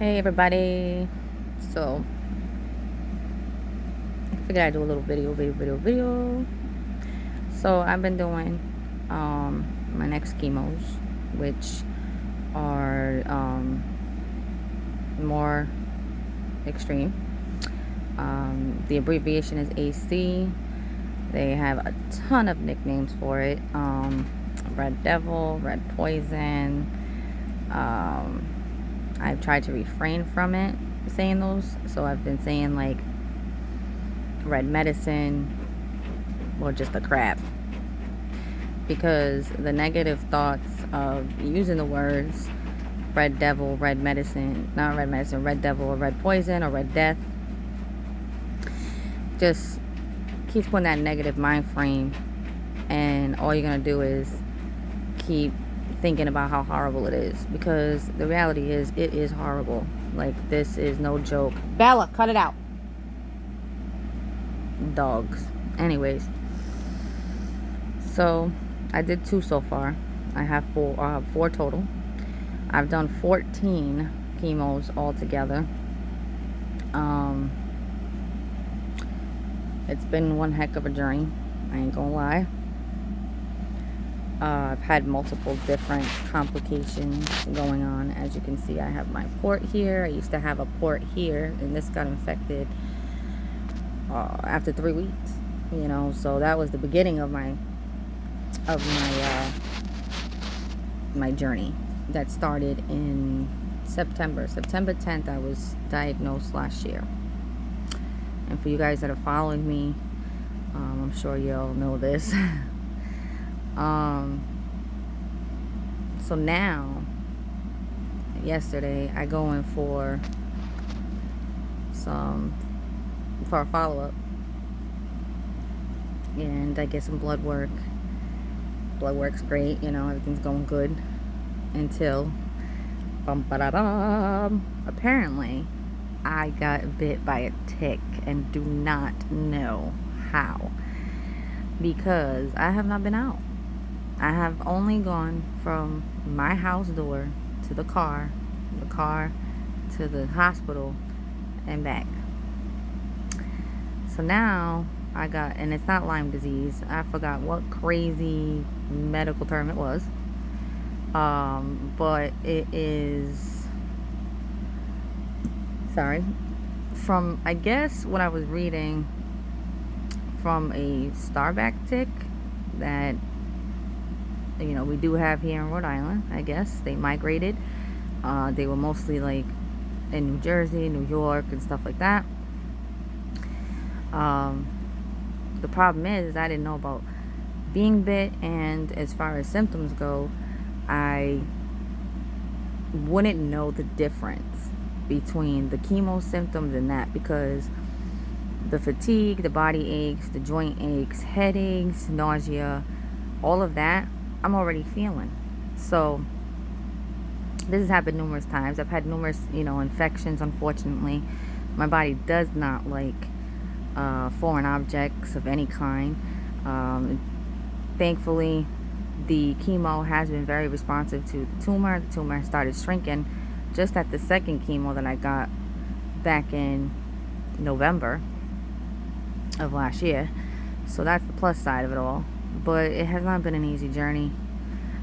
Hey everybody. So I figured I'd do a little video. So I've been doing my next chemos, which are more extreme. The abbreviation is AC. They have a ton of nicknames for it. Red Devil, Red Poison. I've tried to refrain from it saying those. So I've been saying like red medicine or just the crap, because the negative thoughts of using the words red devil, red medicine, not red medicine, red devil or red poison or red death, just keeps putting that negative mind frame, and all you're gonna do is keep thinking about how horrible it is, because the reality is it is horrible. Like, this is no joke. Bella, cut it out. Dogs. Anyways, so I did 2 so far. I have 4 total. I've done 14 chemos altogether. It's been one heck of a journey, I ain't gonna lie. I've had multiple different complications going on. As you can see, I have my port here. I used to have a port here, and this got infected after 3 weeks. So that was the beginning of my journey that started in September 10th. I was diagnosed last year. And for you guys that are following me, I'm sure you all know this. So now, yesterday, I go in for a follow-up, and I get some blood work. Blood work's great, everything's going good until apparently I got bit by a tick, and do not know how, because I have not been out. I have only gone from my house door to the car to the hospital and back. So now I got, and it's not Lyme disease. I forgot what crazy medical term it was. But it is, from, I guess, what I was reading, from a starback tick that we do have here in Rhode Island. I guess they migrated. They were mostly like in New Jersey, New York, and stuff like that. The problem is I didn't know about being bit, and as far as symptoms go, I wouldn't know the difference between the chemo symptoms and that, because the fatigue, the body aches, the joint aches, headaches, nausea, all of that I'm already feeling. So this has happened numerous times. I've had numerous infections. Unfortunately, my body does not like foreign objects of any kind. Thankfully, the chemo has been very responsive to the tumor. The tumor started shrinking just at the second chemo that I got back in November of last year. So that's the plus side of it all. But it has not been an easy journey.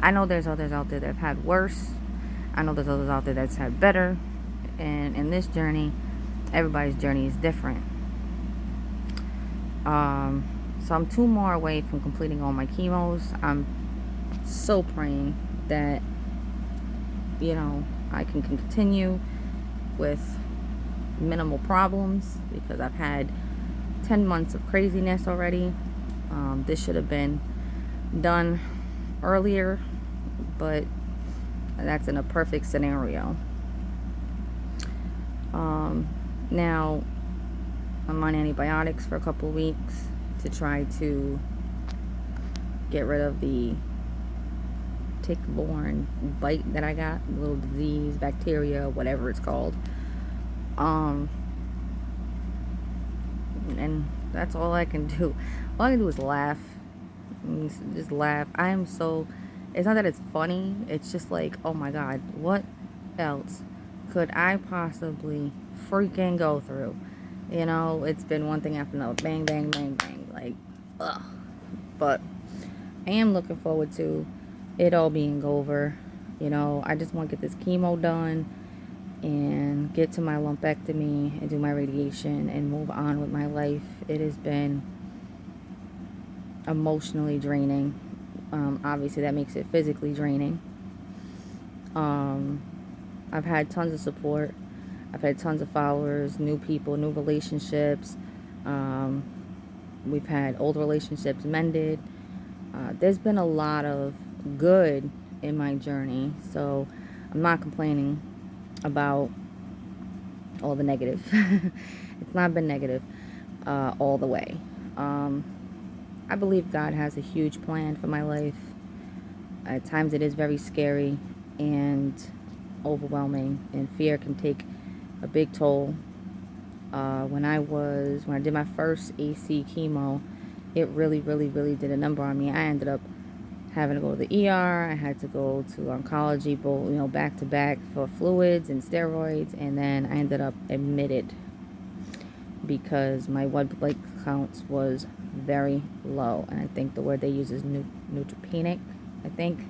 I know there's others out there that have had worse. I know there's others out there that's had better. And in this journey, everybody's journey is different. So I'm 2 more away from completing all my chemos. I'm so praying that I can continue with minimal problems, because I've had 10 months of craziness already. This should have been done earlier, but that's in a perfect scenario. Now I'm on antibiotics for a couple weeks to try to get rid of the tick-borne bite that I got, little disease, bacteria, whatever it's called. And that's all I can do. All I can do is laugh. Just laugh. I am so, it's not that it's funny, it's just like, oh my god, what else could I possibly freaking go through? You know, it's been one thing after another. Bang, bang, bang, bang. Like, ugh. But I am looking forward to it all being over. You know, I just want to get this chemo done and get to my lumpectomy and do my radiation and move on with my life. It has been emotionally draining. Obviously, that makes it physically draining. I've had tons of support. I've had tons of followers, new people, new relationships. We've had old relationships mended. There's been a lot of good in my journey, so I'm not complaining about all the negative. It's not been negative all the way. I believe God has a huge plan for my life. At times it is very scary and overwhelming, and fear can take a big toll. When I did my first AC chemo, it really did a number on me. I ended up having to go to the ER. I had to go to oncology, both, back to back for fluids and steroids, and then I ended up admitted because my white blood counts was very low, and I think the word they use is neutropenic, I think.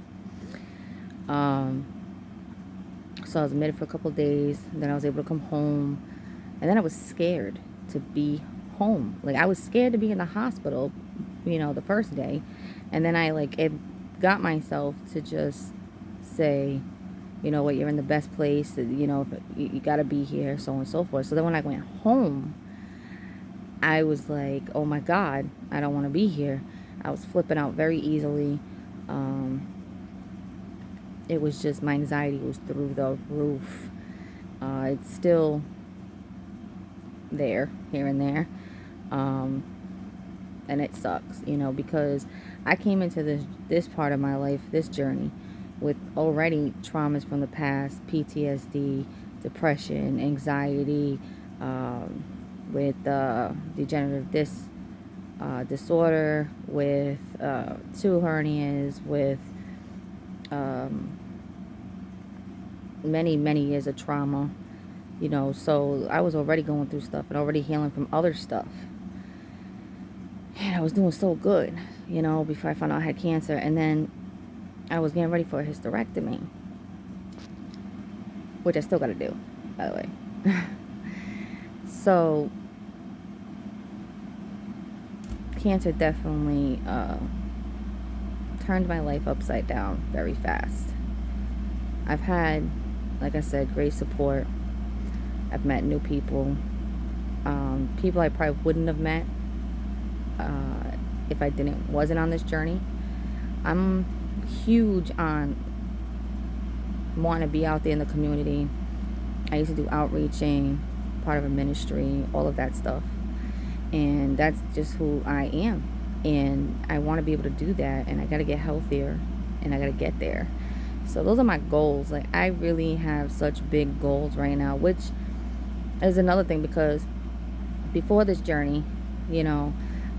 So I was admitted for a couple of days, and then I was able to come home, and then I was scared to be home. Like, I was scared to be in the hospital, the first day, and then it got myself to just say, you know what, you're in the best place, you got to be here, so on and so forth. So then when I went home, I was like, oh my God, I don't want to be here. I was flipping out very easily. It was just, my anxiety was through the roof. It's still there, here and there. And it sucks, because I came into this part of my life, this journey, with already traumas from the past, PTSD, depression, anxiety, with degenerative disc disorder, with 2 hernias, with many years of trauma, so I was already going through stuff and already healing from other stuff. And I was doing so good, before I found out I had cancer. And then I was getting ready for a hysterectomy, which I still got to do, by the way. So cancer definitely turned my life upside down very fast. I've had, like I said, great support. I've met new people, people I probably wouldn't have met if I wasn't on this journey. I'm huge on wanting to be out there in the community. I used to do outreaching, part of a ministry, all of that stuff, and that's just who I am, and I want to be able to do that, and I got to get healthier, and I got to get there. So those are my goals. Like, I really have such big goals right now, which is another thing, because before this journey,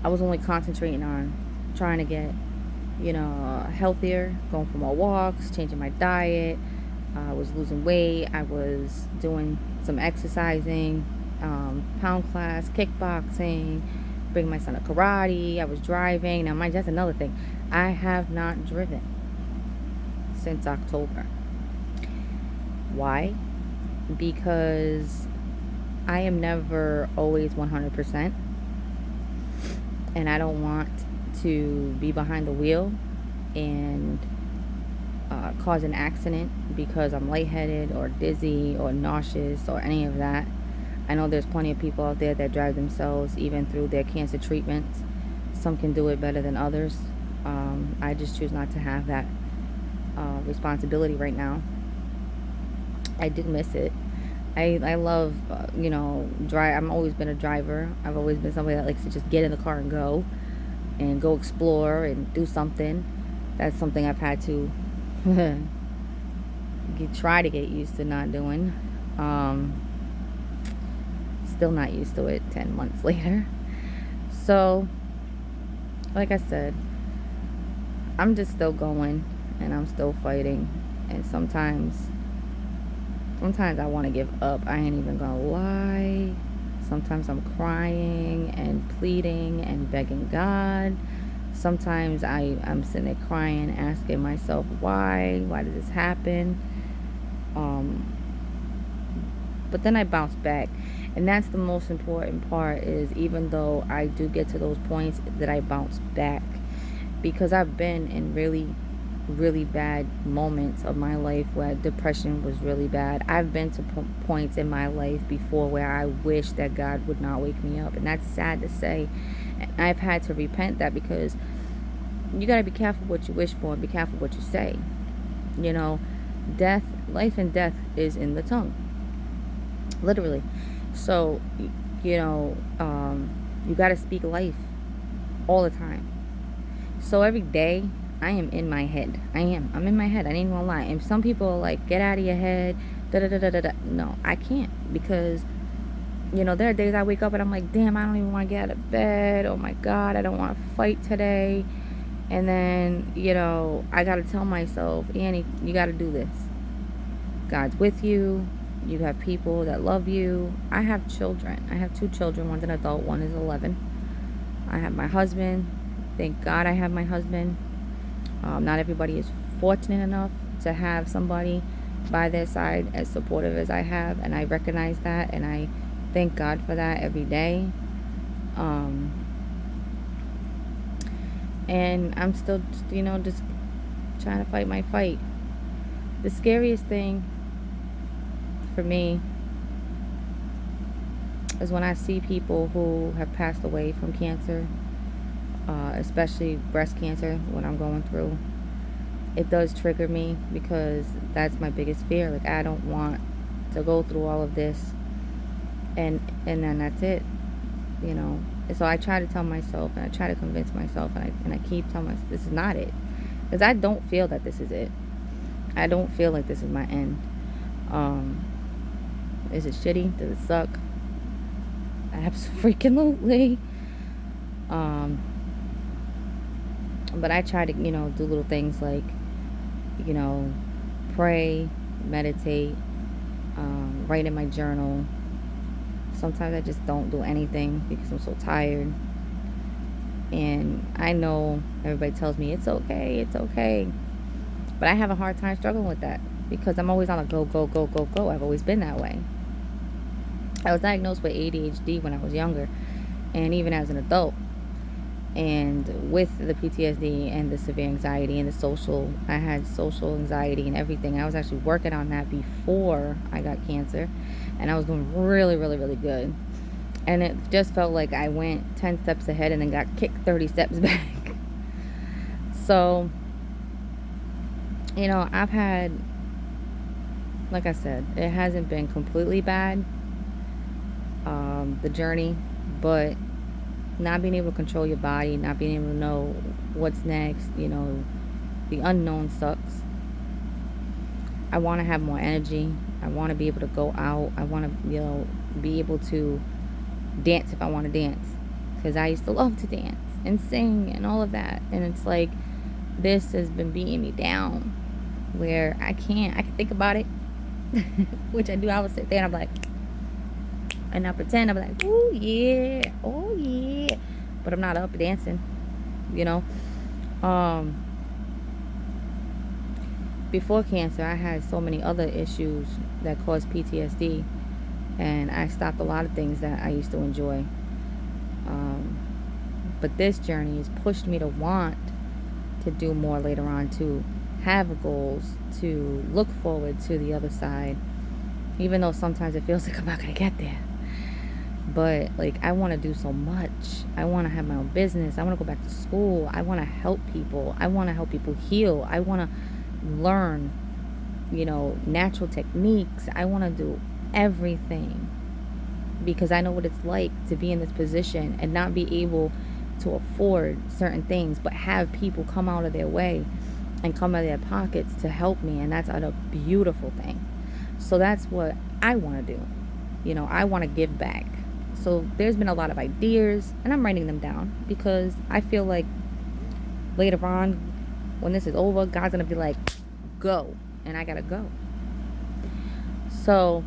I was only concentrating on trying to get, healthier, going for more walks, changing my diet. I was losing weight. I was doing some exercising, pound class, kickboxing, bringing my son to karate. I was driving. Now, mind you, that's another thing. I have not driven since October. Why? Because I am never always 100%, and I don't want to be behind the wheel and cause an accident because I'm lightheaded or dizzy or nauseous or any of that. I know there's plenty of people out there that drive themselves even through their cancer treatments. Some can do it better than others. I just choose not to have that responsibility right now. I did miss it. I love, drive. I've always been a driver. I've always been somebody that likes to just get in the car and go explore and do something. That's something I've had to try to get used to not doing. Still not used to it 10 months later. So, like I said, I'm just still going, and I'm still fighting. And sometimes Sometimes I want to give up. I ain't even gonna lie. Sometimes I'm crying and pleading and begging God. Sometimes I'm sitting there crying, asking myself, why? Why did this happen? Um, but then I bounce back. And that's the most important part, is even though I do get to those points, that I bounce back. Because I've been in really, really bad moments of my life where depression was really bad. I've been to points in my life before where I wish that God would not wake me up. And that's sad to say. And I've had to repent that, because you got to be careful what you wish for and be careful what you say. You know, life and death is in the tongue. Literally. So, you know, you got to speak life all the time. So every day, I am in my head. I'm in my head. I ain't even gonna lie. And some people are like, get out of your head. Da da da da da da. No, I can't, because, you know, there are days I wake up and I'm like, damn, I don't even want to get out of bed. Oh my God, I don't want to fight today. And then, you know, I got to tell myself, Annie, you got to do this. God's with you. You have people that love you. I have children. I have 2 children. One's an adult. One is 11. I have my husband. Thank God I have my husband. Not everybody is fortunate enough to have somebody by their side as supportive as I have. And I recognize that. And I thank God for that every day. And I'm still, you know, just trying to fight my fight. The scariest thing for me is when I see people who have passed away from cancer, especially breast cancer, what I'm going through. It does trigger me, because that's my biggest fear. Like, I don't want to go through all of this and then that's it, you know. And so I try to tell myself, and I try to convince myself, and I keep telling myself this is not it, because I don't feel that this is it. I don't feel like this is my end. Is it shitty? Does it suck? Absolutely. But I try to, you know, do little things like, you know, pray, meditate, write in my journal. Sometimes I just don't do anything because I'm so tired. And I know everybody tells me it's okay, it's okay. But I have a hard time struggling with that, because I'm always on a go, go, go, go, go. I've always been that way. I was diagnosed with ADHD when I was younger, and even as an adult. And with the PTSD and the severe anxiety and I had social anxiety and everything. I was actually working on that before I got cancer, and I was doing really, really, really good. And it just felt like I went 10 steps ahead and then got kicked 30 steps back. So, you know, I've had, like I said, it hasn't been completely bad, the journey, but not being able to control your body, not being able to know what's next, you know, the unknown sucks. I want to have more energy. I want to be able to go out. I want to, you know, be able to dance if I want to dance, because I used to love to dance and sing and all of that. And it's like, this has been beating me down, where I can think about it, which I do. I would sit there and I'm like, and I pretend I'm like, oh yeah, oh yeah, but I'm not up dancing, you know. Before cancer, I had so many other issues that caused PTSD, and I stopped a lot of things that I used to enjoy. But this journey has pushed me to want to do more later on, to have goals, to look forward to the other side, even though sometimes it feels like I'm not going to get there. But, like, I want to do so much. I want to have my own business. I want to go back to school. I want to help people. I want to help people heal. I want to learn, you know, natural techniques. I want to do everything, because I know what it's like to be in this position and not be able to afford certain things, but have people come out of their way and come out of their pockets to help me. And that's a beautiful thing. So that's what I want to do. You know, I want to give back. So there's been a lot of ideas, and I'm writing them down, because I feel like later on, when this is over, God's going to be like, go. And I got to go. So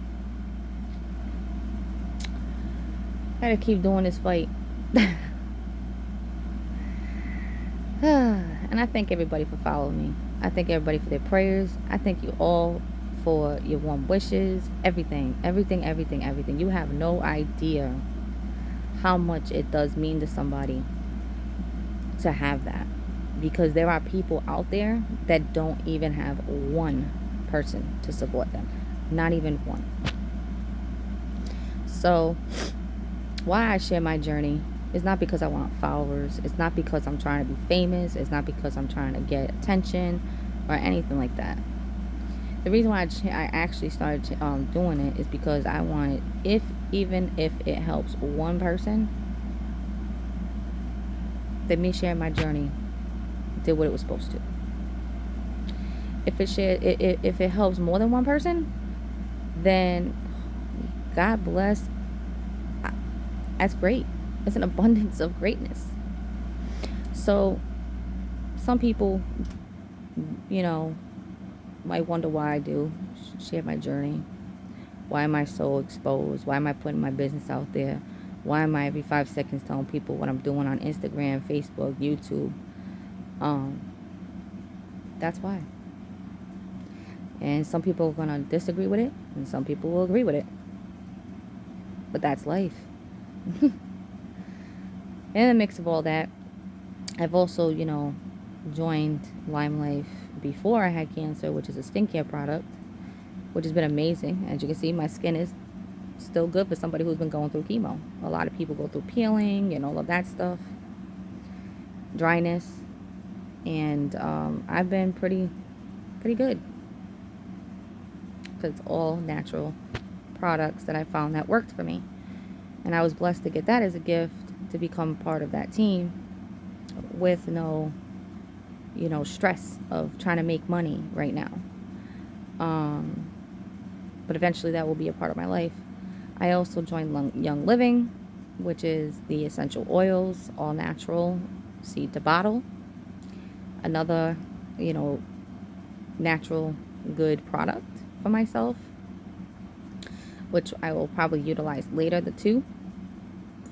I gotta keep doing this fight. And I thank everybody for following me. I thank everybody for their prayers. I thank you all for your warm wishes. Everything, everything, everything, everything. You have no idea how much it does mean to somebody to have that. Because there are people out there that don't even have one person to support them. Not even one. So, why I share my journey is not because I want followers. It's not because I'm trying to be famous. It's not because I'm trying to get attention or anything like that. The reason why I actually started doing it is because I wanted, even if it helps one person, that me sharing my journey did what it was supposed to. If it helps more than one person, then God bless. That's great. It's an abundance of greatness. So some people, might wonder why I do share my journey. Why am I so exposed? Why am I putting my business out there? Why am I every 5 seconds telling people what I'm doing on Instagram, Facebook, YouTube? That's why. And some people are gonna disagree with it, and some people will agree with it. But that's life. In the mix of all that, I've also, joined Lime Life before I had cancer, which is a skincare product, which has been amazing. As you can see, my skin is still good for somebody who's been going through chemo. A lot of people go through peeling and all of that stuff, dryness, and I've been pretty good because it's all natural products that I found that worked for me. And I was blessed to get that as a gift, to become part of that team with no, stress of trying to make money right now. But eventually that will be a part of my life. I also joined Young Living, which is the essential oils, all natural, seed to bottle. Another, natural good product for myself, which I will probably utilize later, the two,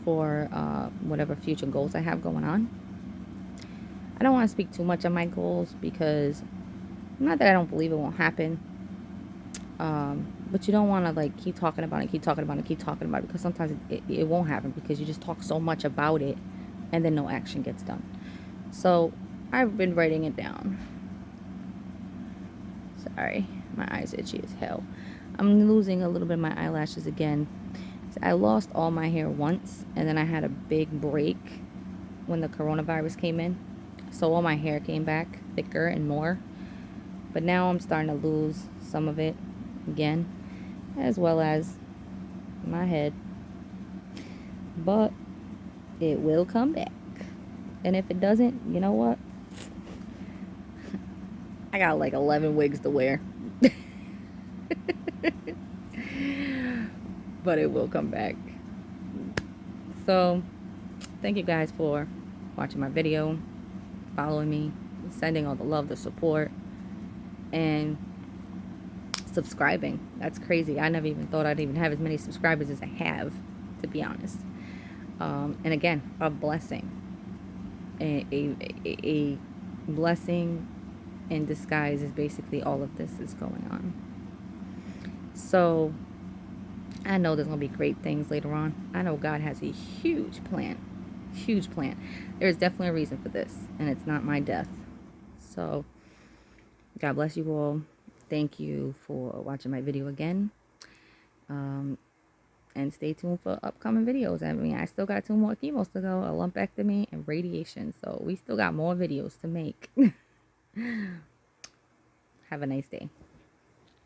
for whatever future goals I have going on. I don't want to speak too much on my goals because, not that I don't believe it won't happen, but you don't want to keep talking about it, because sometimes it won't happen because you just talk so much about it and then no action gets done. So I've been writing it down. Sorry, my eyes itchy as hell. I'm losing a little bit of my eyelashes again. I lost all my hair once, and then I had a big break when the coronavirus came in. So all my hair came back thicker and more. But now I'm starting to lose some of it again, as well as my head. But it will come back. And if it doesn't, you know what? I got 11 wigs to wear. But it will come back. So thank you guys for watching my video, following me, sending all the love, the support, and subscribing. That's crazy. I never even thought I'd even have as many subscribers as I have, to be honest. And again, a blessing. A blessing in disguise is basically all of this is going on. So I know there's going to be great things later on. I know God has a huge plan. Huge plan. There's definitely a reason for this, and it's not my death. So God bless you all. Thank you for watching my video again. And stay tuned for upcoming videos. I mean, I still got 2 more chemos to go, a lumpectomy and radiation. So we still got more videos to make. Have a nice day.